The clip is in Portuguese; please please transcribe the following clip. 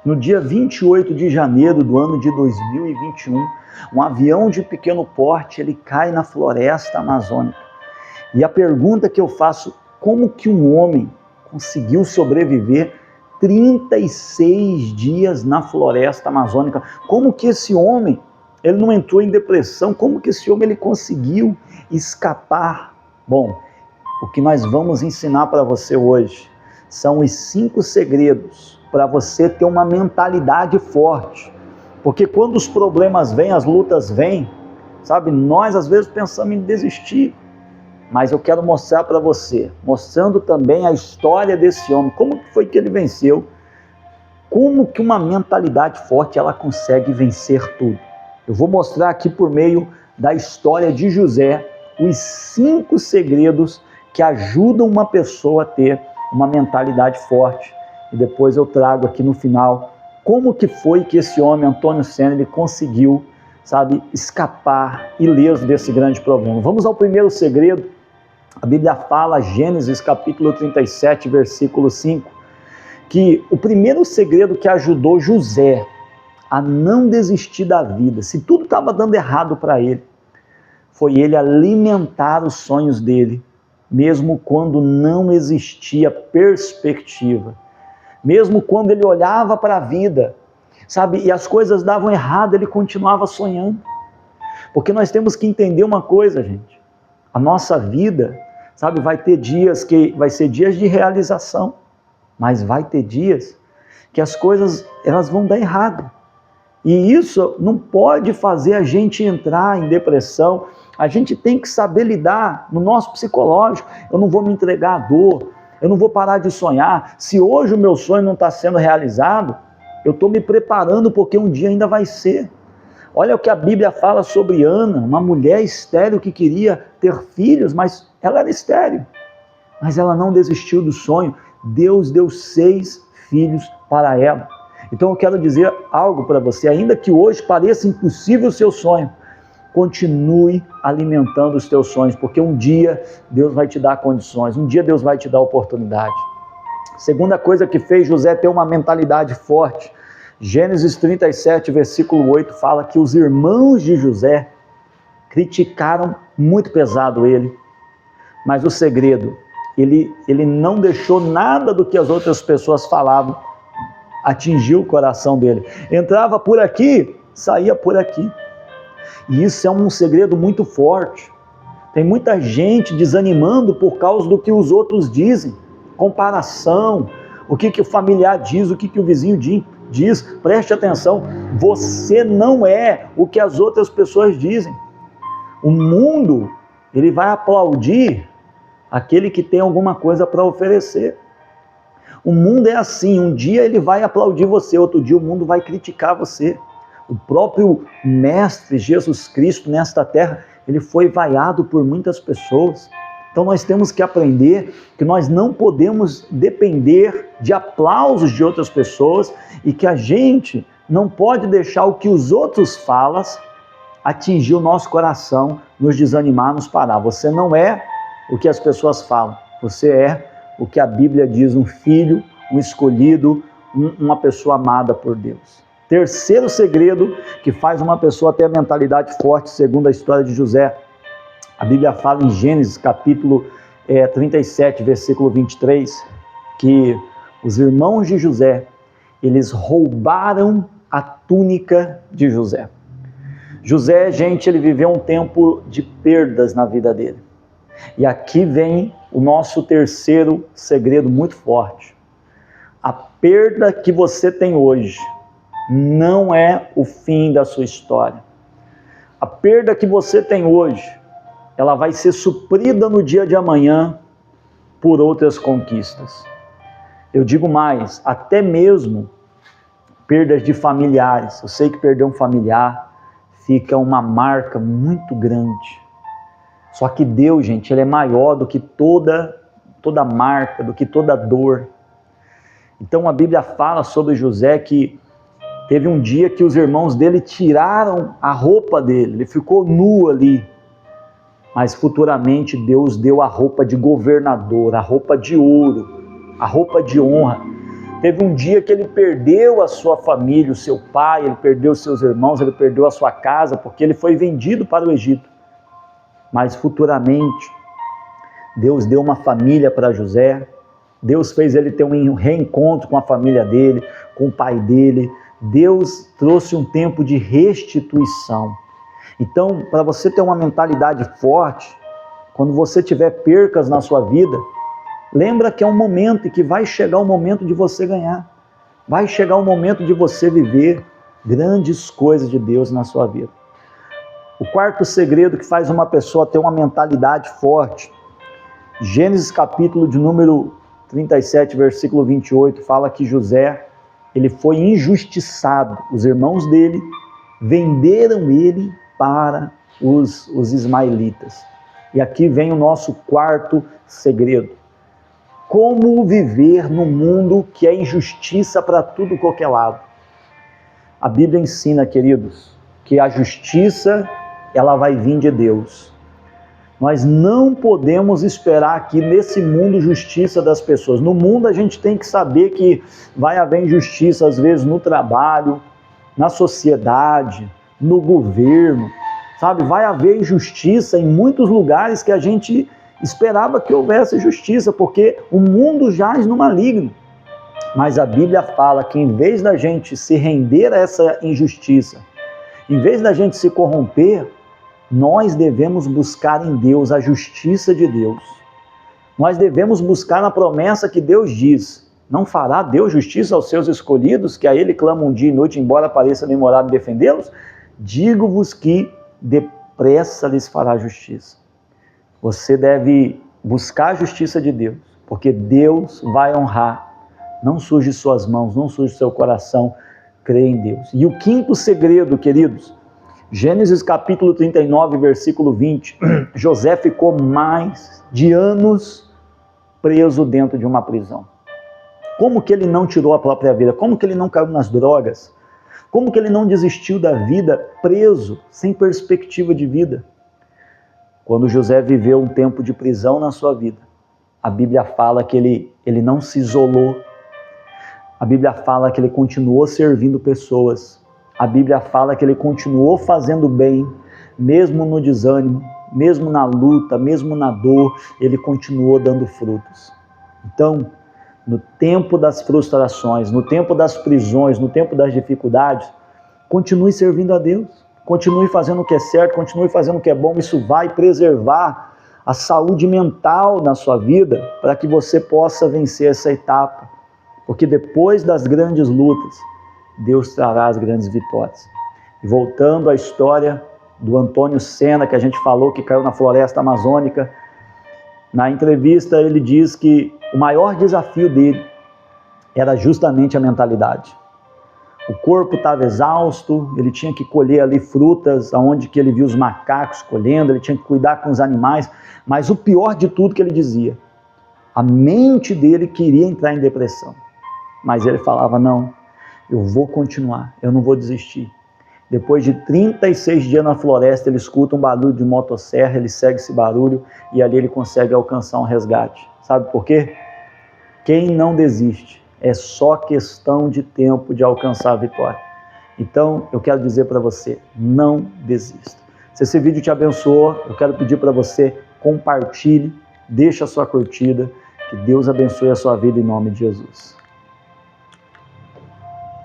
no dia 28 de janeiro do ano de 2021, um avião de pequeno porte, ele cai na floresta amazônica. E a pergunta que eu faço, como que um homem conseguiu sobreviver 36 dias na floresta amazônica? Como que esse homem, ele não entrou em depressão? Como que esse homem ele conseguiu escapar? Bom, o que nós vamos ensinar para você hoje são os 5 segredos para você ter uma mentalidade forte. Porque quando os problemas vêm, as lutas vêm, sabe, nós às vezes pensamos em desistir. Mas eu quero mostrar para você, mostrando também a história desse homem, como foi que ele venceu, como que uma mentalidade forte ela consegue vencer tudo. Eu vou mostrar aqui por meio da história de José, os 5 segredos que ajudam uma pessoa a ter uma mentalidade forte. E depois eu trago aqui no final como que foi que esse homem, Antônio Senna, ele conseguiu, sabe, escapar ileso desse grande problema. Vamos ao primeiro segredo. A Bíblia fala, Gênesis capítulo 37, versículo 5, que o primeiro segredo que ajudou José a não desistir da vida, se tudo estava dando errado para ele, foi ele alimentar os sonhos dele, mesmo quando não existia perspectiva, mesmo quando ele olhava para a vida, sabe, e as coisas davam errado, ele continuava sonhando. Porque nós temos que entender uma coisa, gente, a nossa vida, sabe, vai ter dias que vai ser dias de realização, mas vai ter dias que as coisas elas vão dar errado. E isso não pode fazer a gente entrar em depressão. A gente tem que saber lidar no nosso psicológico. Eu não vou me entregar à dor, eu não vou parar de sonhar. Se hoje o meu sonho não está sendo realizado, eu estou me preparando porque um dia ainda vai ser. Olha o que a Bíblia fala sobre Ana, uma mulher estéril que queria ter filhos, mas ela era estéril. Mas ela não desistiu do sonho. Deus deu 6 filhos para ela. Então eu quero dizer algo para você, ainda que hoje pareça impossível o seu sonho, continue alimentando os teus sonhos, porque um dia Deus vai te dar condições, um dia Deus vai te dar oportunidade. Segunda coisa que fez José ter uma mentalidade forte, Gênesis 37, versículo 8, fala que os irmãos de José criticaram muito pesado ele, mas o segredo, ele não deixou nada do que as outras pessoas falavam atingir o coração dele. Entrava por aqui, saía por aqui. E isso é um segredo muito forte. Tem muita gente desanimando por causa do que os outros dizem, comparação, o que o familiar diz, o que o vizinho diz. Preste atenção, você não é o que as outras pessoas dizem. O mundo, ele vai aplaudir aquele que tem alguma coisa para oferecer. O mundo é assim, um dia ele vai aplaudir você, outro dia o mundo vai criticar você. O próprio Mestre Jesus Cristo nesta terra, ele foi vaiado por muitas pessoas. Então nós temos que aprender que nós não podemos depender de aplausos de outras pessoas e que a gente não pode deixar o que os outros falam atingir o nosso coração, nos desanimar, nos parar. Você não é o que as pessoas falam, você é o que a Bíblia diz, um filho, um escolhido, uma pessoa amada por Deus. Terceiro segredo que faz uma pessoa ter a mentalidade forte, segundo a história de José. A Bíblia fala em Gênesis capítulo 37, versículo 23, que os irmãos de José, eles roubaram a túnica de José. José, gente, ele viveu um tempo de perdas na vida dele. E aqui vem o nosso terceiro segredo muito forte. A perda que você tem hoje não é o fim da sua história. A perda que você tem hoje, ela vai ser suprida no dia de amanhã por outras conquistas. Eu digo mais, até mesmo perdas de familiares. Eu sei que perder um familiar fica uma marca muito grande. Só que Deus, gente, Ele é maior do que toda marca, do que toda dor. Então a Bíblia fala sobre José que teve um dia que os irmãos dele tiraram a roupa dele, ele ficou nu ali. Mas futuramente Deus deu a roupa de governador, a roupa de ouro, a roupa de honra. Teve um dia que ele perdeu a sua família, o seu pai, ele perdeu os seus irmãos, ele perdeu a sua casa, porque ele foi vendido para o Egito. Mas futuramente, Deus deu uma família para José, Deus fez ele ter um reencontro com a família dele, com o pai dele. Deus trouxe um tempo de restituição. Então, para você ter uma mentalidade forte, quando você tiver percas na sua vida, lembra que é um momento e que vai chegar o momento de você ganhar. Vai chegar o momento de você viver grandes coisas de Deus na sua vida. O quarto segredo que faz uma pessoa ter uma mentalidade forte, Gênesis capítulo de número 37, versículo 28, fala que José, ele foi injustiçado. Os irmãos dele venderam ele para os ismaelitas. E aqui vem o nosso quarto segredo. Como viver num mundo que é injustiça para tudo qualquer lado? A Bíblia ensina, queridos, que a justiça, ela vai vir de Deus. Nós não podemos esperar aqui nesse mundo justiça das pessoas. No mundo a gente tem que saber que vai haver injustiça, às vezes no trabalho, na sociedade, no governo, sabe? Vai haver injustiça em muitos lugares que a gente esperava que houvesse justiça, porque o mundo jaz no maligno. Mas a Bíblia fala que em vez da gente se render a essa injustiça, em vez da gente se corromper, nós devemos buscar em Deus a justiça de Deus. Nós devemos buscar na promessa que Deus diz: não fará Deus justiça aos seus escolhidos, que a Ele clamam dia e noite, embora pareça demorado defendê-los? Digo-vos que depressa lhes fará justiça. Você deve buscar a justiça de Deus, porque Deus vai honrar. Não suje suas mãos, não suje seu coração, crê em Deus. E o quinto segredo, queridos, Gênesis capítulo 39, versículo 20, José ficou mais de anos preso dentro de uma prisão. Como que ele não tirou a própria vida? Como que ele não caiu nas drogas? Como que ele não desistiu da vida preso, sem perspectiva de vida? Quando José viveu um tempo de prisão na sua vida, a Bíblia fala que ele não se isolou. A Bíblia fala que ele continuou servindo pessoas. A Bíblia fala que ele continuou fazendo bem, mesmo no desânimo, mesmo na luta, mesmo na dor, ele continuou dando frutos. Então, no tempo das frustrações, no tempo das prisões, no tempo das dificuldades, continue servindo a Deus, continue fazendo o que é certo, continue fazendo o que é bom. Isso vai preservar a saúde mental na sua vida, para que você possa vencer essa etapa. Porque depois das grandes lutas, Deus trará as grandes vitórias. E voltando à história do Antônio Senna, que a gente falou que caiu na floresta amazônica, na entrevista ele diz que o maior desafio dele era justamente a mentalidade. O corpo estava exausto, ele tinha que colher ali frutas, aonde que ele viu os macacos colhendo, ele tinha que cuidar com os animais, mas o pior de tudo que ele dizia, a mente dele queria entrar em depressão, mas ele falava: não, eu vou continuar, eu não vou desistir. Depois de 36 dias na floresta, ele escuta um barulho de motosserra, ele segue esse barulho e ali ele consegue alcançar um resgate. Sabe por quê? Quem não desiste, é só questão de tempo de alcançar a vitória. Então, eu quero dizer para você, não desista. Se esse vídeo te abençoou, eu quero pedir para você, compartilhe, deixe a sua curtida, que Deus abençoe a sua vida em nome de Jesus.